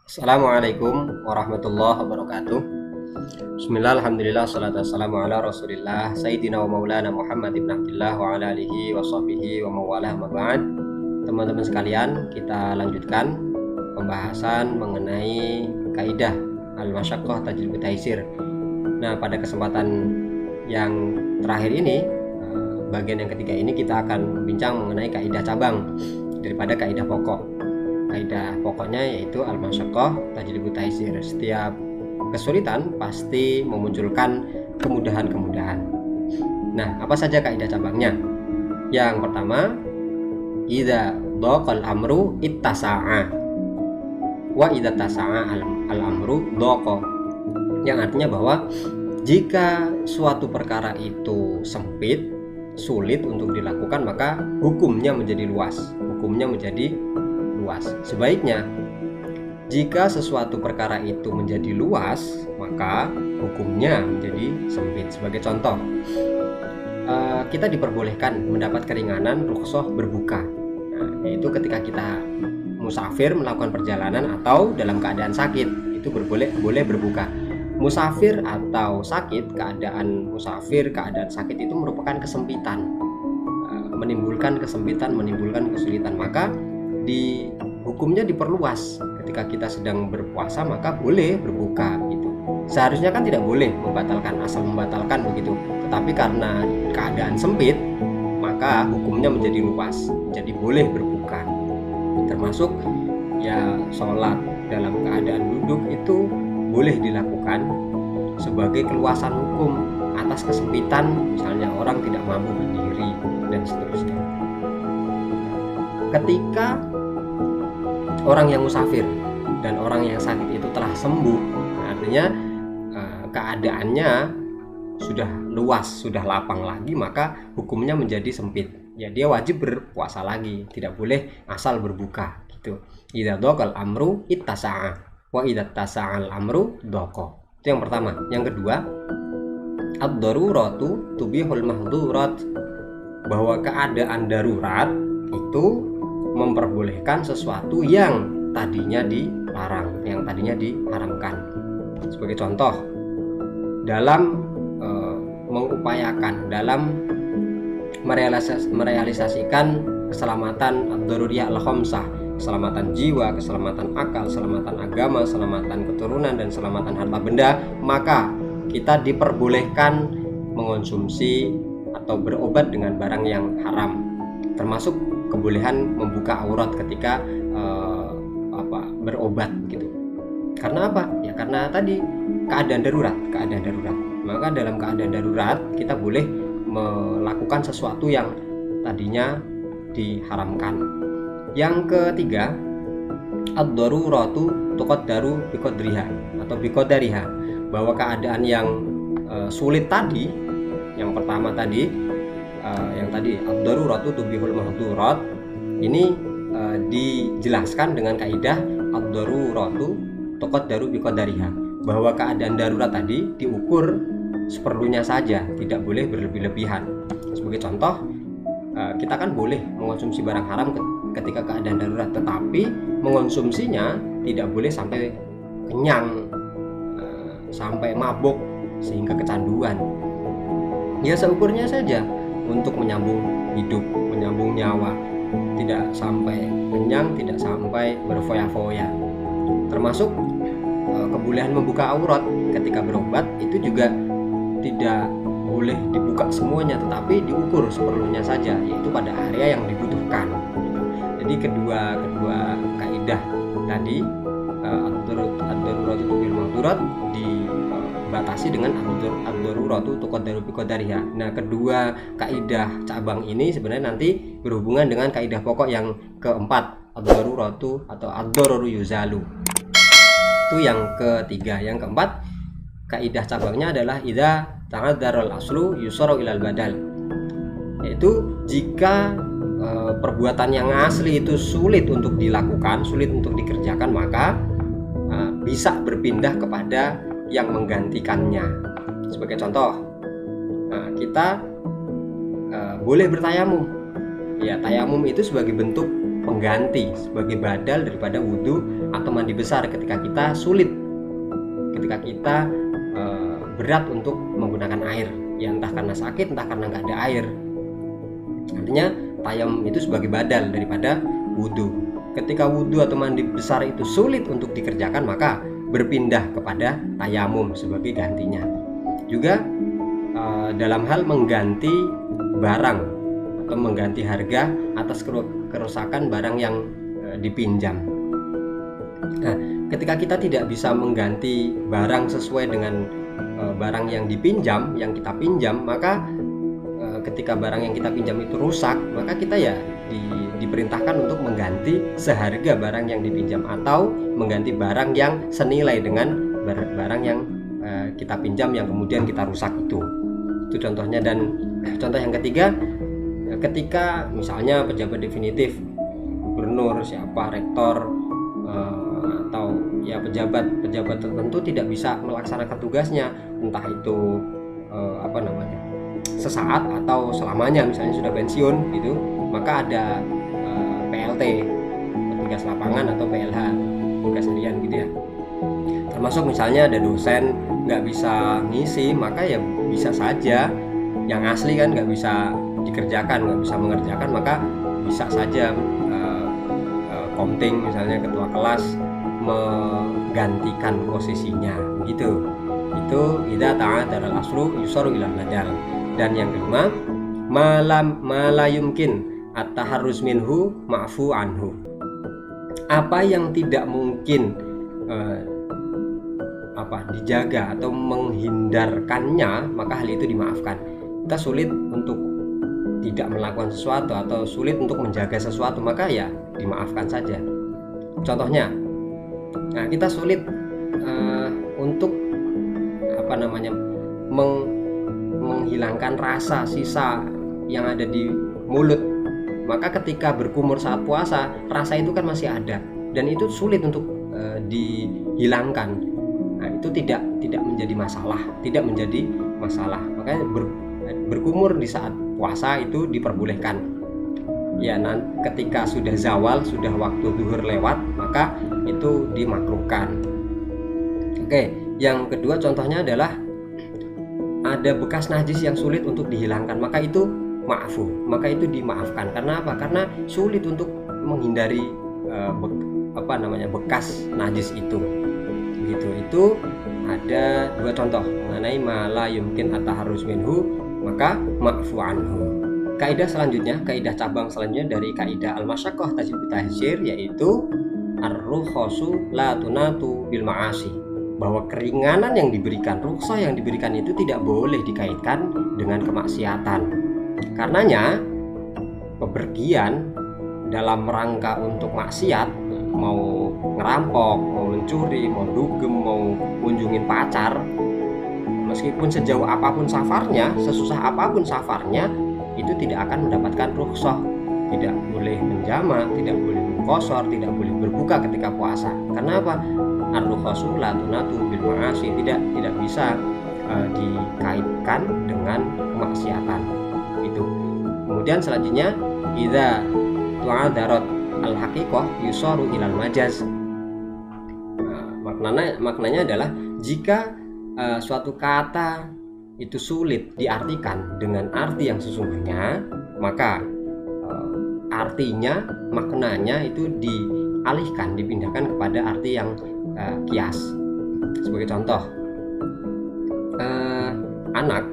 Assalamualaikum warahmatullahi wabarakatuh. Bismillah, alhamdulillah, salatu wassalamu ala rasulillah Sayyidina wa maulana Muhammad ibn Abdullah wa ala alihi wa sahbihi wa mawalah ma ba'd. Teman-teman sekalian, kita lanjutkan pembahasan mengenai kaidah al-masyaqqah tajlibut taisir. Nah, pada kesempatan yang terakhir ini, bagian yang ketiga ini, kita akan berbincang mengenai kaidah cabang daripada kaidah pokok. Kaidah pokoknya yaitu al-masyaqqah tajlibut taisir. Setiap kesulitan pasti memunculkan kemudahan-kemudahan. Nah, apa saja kaidah cabangnya? Yang pertama, idza dhaqal amru ittasa'a wa idza tasa'a al-amru dhaqa. Yang artinya bahwa jika suatu perkara itu sempit, sulit untuk dilakukan, maka hukumnya menjadi luas. Sebaiknya, jika sesuatu perkara itu menjadi luas, maka hukumnya menjadi sempit. Sebagai contoh, kita diperbolehkan mendapat keringanan rukhsah berbuka. Nah, yaitu ketika kita musafir melakukan perjalanan atau dalam keadaan sakit, itu boleh berbuka. Musafir atau sakit, keadaan sakit itu merupakan kesempitan, menimbulkan kesulitan, maka hukumnya diperluas. Ketika kita sedang berpuasa, maka boleh berbuka gitu. Seharusnya kan tidak boleh asal membatalkan begitu. Tetapi karena keadaan sempit, maka hukumnya menjadi luas, jadi boleh berbuka. Termasuk ya sholat dalam keadaan duduk itu boleh dilakukan sebagai keluasan hukum atas kesempitan, misalnya orang tidak mampu berdiri dan seterusnya. Ketika orang yang musafir dan orang yang sakit itu telah sembuh, artinya keadaannya sudah luas, sudah lapang lagi, maka hukumnya menjadi sempit. Ya, dia wajib berpuasa lagi, tidak boleh asal berbuka gitu. Idza dhaqal amru ittasa'a wa idza tasa'al amru dhaqa. Itu yang pertama. Yang kedua, ad-daruratu tubihul mahdhurat, bahwa keadaan darurat itu memperbolehkan sesuatu yang tadinya dilarang, yang tadinya diharamkan. Sebagai contoh, dalam merealisasikan keselamatan ad-daruriyah al-khamsah, keselamatan jiwa, keselamatan akal, keselamatan agama, keselamatan keturunan, dan keselamatan harta benda, maka kita diperbolehkan mengonsumsi atau berobat dengan barang yang haram, termasuk kebolehan membuka aurat ketika berobat gitu. Karena apa? Ya karena tadi keadaan darurat. Maka dalam keadaan darurat kita boleh melakukan sesuatu yang tadinya diharamkan. Yang ketiga, ad-daruratu tuqaddaru biqadriha atau biqadariha, bahwa keadaan yang sulit tadi, yang pertama tadi, ad-daruratu tubihul mahdhurat, ini dijelaskan dengan kaidah ad-daruratu tuqaddaru biqadariha, bahwa keadaan darurat tadi diukur seperlunya saja, tidak boleh berlebih-lebihan. Sebagai contoh, kita kan boleh mengonsumsi barang haram ketika keadaan darurat, tetapi mengonsumsinya tidak boleh sampai kenyang, sampai mabuk sehingga kecanduan. Ya seukurnya saja untuk menyambung hidup, menyambung nyawa, tidak sampai kenyang, tidak sampai berfoya-foya. Termasuk kebolehan membuka aurat ketika berobat itu juga tidak boleh dibuka semuanya, tetapi diukur seperlunya saja, yaitu pada area yang dibutuhkan. Jadi kedua kaidah tadi, ad-daruratu tubil mahdurat, dibatasi dengan ad-daruratu tuqaddaru biqadariha. Nah, kedua kaidah cabang ini sebenarnya nanti berhubungan dengan kaidah pokok yang keempat, ad-daruratu atau ad-dararu yuzalu. Itu yang ketiga. Yang keempat, kaidah cabangnya adalah idza ta'addaral aslu yusaru ilal badal, yaitu jika perbuatan yang asli itu sulit untuk dilakukan, sulit untuk dikerjakan, maka bisa berpindah kepada yang menggantikannya. Sebagai contoh, kita boleh bertayamum. Ya, tayamum itu sebagai bentuk pengganti, sebagai badal daripada wudhu atau mandi mandi besar ketika kita sulit, ketika kita berat untuk menggunakan air, ya entah karena sakit, entah karena nggak ada air. Artinya tayamum itu sebagai badal daripada wudhu. Ketika wudhu atau mandi besar itu sulit untuk dikerjakan, maka berpindah kepada tayamum sebagai gantinya. Juga dalam hal mengganti barang atau mengganti harga atas kerusakan barang yang dipinjam. Nah, ketika kita tidak bisa mengganti barang sesuai dengan barang yang dipinjam, yang kita pinjam, maka ketika barang yang kita pinjam itu rusak, maka kita ya diperintahkan untuk mengganti seharga barang yang dipinjam atau mengganti barang yang senilai dengan barang yang kita pinjam yang kemudian kita rusak itu. Itu contohnya. Dan contoh yang ketiga, ketika misalnya pejabat definitif, gubernur, siapa, rektor, atau ya pejabat tertentu tidak bisa melaksanakan tugasnya, entah itu sesaat atau selamanya, misalnya sudah pensiun gitu, maka ada PLT, petugas lapangan, atau PLH, tugas harian gitu ya. Termasuk misalnya ada dosen nggak bisa ngisi, maka ya bisa saja yang asli kan nggak bisa dikerjakan, nggak bisa mengerjakan, maka bisa saja komting misalnya ketua kelas menggantikan posisinya gitu. Itu idza ta'adzara al-aslu yusaru ilal badal. Dan yang kelima, mala yumkin at-taharruz minhu ma'fu anhu. Apa yang tidak mungkin dijaga atau menghindarkannya, maka hal itu dimaafkan. Kita sulit untuk tidak melakukan sesuatu atau sulit untuk menjaga sesuatu, maka ya dimaafkan saja. Contohnya, nah kita sulit untuk menghilangkan rasa sisa yang ada di mulut, maka ketika berkumur saat puasa, rasa itu kan masih ada dan itu sulit untuk dihilangkan. Nah, itu tidak menjadi masalah. Makanya berkumur di saat puasa itu diperbolehkan. Ya, ketika sudah zawal, sudah waktu zuhur lewat, maka itu dimakruhkan. Oke, yang kedua contohnya adalah ada bekas najis yang sulit untuk dihilangkan, maka itu ma'fu, maka itu dimaafkan. Karena apa? Karena sulit untuk menghindari bekas najis itu. Begitu. Itu ada dua contoh mengenai mala yumkin at-taharruz minhu, maka ma'fu anhu. Kaidah selanjutnya, kaidah cabang selanjutnya dari kaidah al-masyaqqah tajlibut taysir, yaitu ar-rukhasu la tunatu bil ma'asi, bahwa keringanan yang diberikan, rukhsah yang diberikan itu tidak boleh dikaitkan dengan kemaksiatan. Karenanya bepergian dalam rangka untuk maksiat, mau ngerampok, mau mencuri, mau dugem, mau kunjungin pacar, meskipun sejauh apapun safarnya, sesusah apapun safarnya, itu tidak akan mendapatkan rukhsah. Tidak boleh menjama, tidak boleh mengkosor, tidak boleh berbuka ketika puasa. Karena apa? Ar-rukhasu la tunatu bil ma'asi, tidak bisa dikaitkan dengan kemaksiatan itu. Kemudian selanjutnya, idza tu'adarat al-haqiqah yusaru ilal majaz. Maknanya adalah jika suatu kata itu sulit diartikan dengan arti yang sesungguhnya, maka artinya, maknanya itu dialihkan, dipindahkan kepada arti yang kias. Sebagai contoh, anak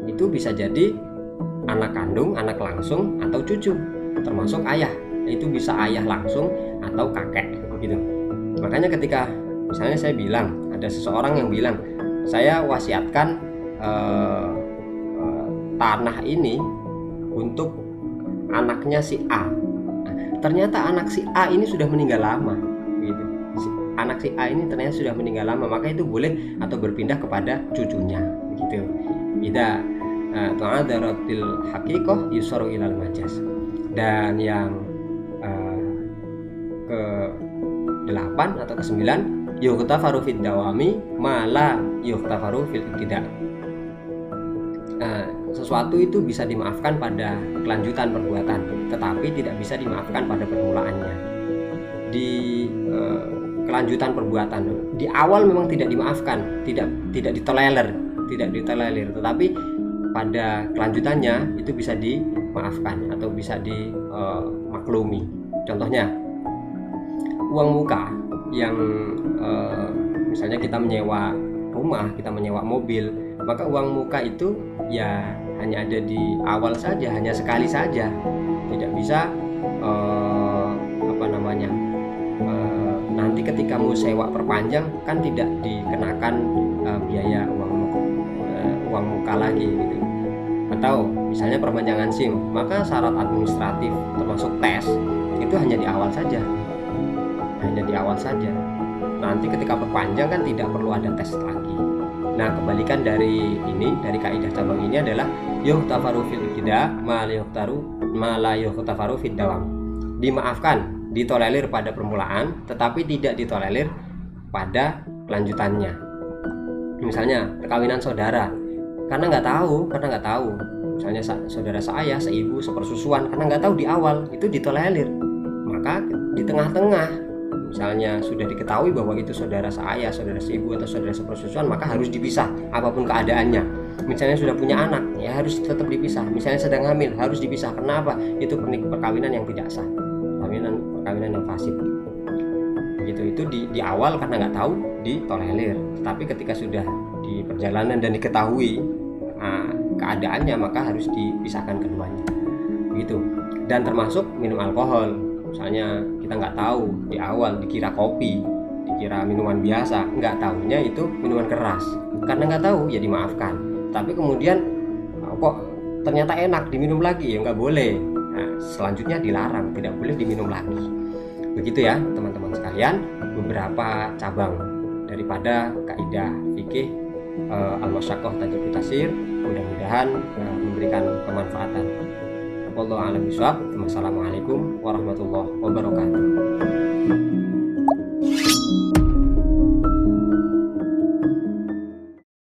itu bisa jadi anak kandung, anak langsung, atau cucu, termasuk ayah. Itu bisa ayah langsung atau kakek begitu. Makanya ketika misalnya saya bilang, ada seseorang yang bilang, saya wasiatkan tanah ini untuk anaknya si A. Ternyata anak si A ini sudah meninggal lama gitu. Anak si A ini ternyata sudah meninggal lama, maka itu boleh atau berpindah kepada cucunya begitu. Idza tu'adaratil haqiqah yusaru ilal majaz. Dan yang ke-8 atau ke-9, yughtafaru fid dawami ma la yughtafaru fil ibtida'. Sesuatu itu bisa dimaafkan pada kelanjutan perbuatan, tetapi tidak bisa dimaafkan pada permulaannya. kelanjutan perbuatan. Di awal memang tidak dimaafkan, tidak ditolerir, tetapi pada kelanjutannya itu bisa dimaafkan atau bisa dimaklumi. Contohnya uang muka yang misalnya kita menyewa rumah, kita menyewa mobil, maka uang muka itu ya hanya ada di awal saja, hanya sekali saja, tidak bisa nanti ketika mau sewa perpanjang kan tidak dikenakan biaya uang muka lagi gitu. Atau misalnya perpanjangan SIM, maka syarat administratif termasuk tes itu hanya di awal saja, nanti ketika perpanjang kan tidak perlu ada tes lagi. Nah, kebalikan dari kaidah cabang ini adalah yuhtafaru fil ibtida ma la yuhtafaru fid dawam. Dimaafkan, ditolerir pada permulaan, tetapi tidak ditolerir pada kelanjutannya. Misalnya perkawinan saudara, karena nggak tahu, misalnya saudara saya, seibu, sepersusuan, karena nggak tahu di awal, itu ditolerir. Maka di tengah-tengah, misalnya sudah diketahui bahwa itu saudara saya, saudara seibu atau saudara sepersusuan, maka harus dipisah apapun keadaannya. Misalnya sudah punya anak, ya harus tetap dipisah. Misalnya sedang hamil, harus dipisah. Kenapa? Itu perkawinan yang tidak sah, perkawinan yang fasid. Begitu, itu di awal karena nggak tahu ditolerir, tetapi ketika sudah di perjalanan dan diketahui keadaannya, maka harus dipisahkan keduanya. Begitu. Dan termasuk minum alkohol, misalnya kita nggak tahu di awal, dikira kopi, dikira minuman biasa, nggak tahunya itu minuman keras. Karena nggak tahu ya dimaafkan, tapi kemudian kok ternyata enak, diminum lagi, ya nggak boleh. Nah, selanjutnya dilarang, tidak boleh diminum lagi. Begitu ya teman-teman sekalian, beberapa cabang daripada kaidah fikih al-masyaqqah tajribu tasir, mudah-mudahan memberikan kemanfaatan. Wallahu a'lam bishawab. Wassalamualaikum warahmatullahi wabarakatuh.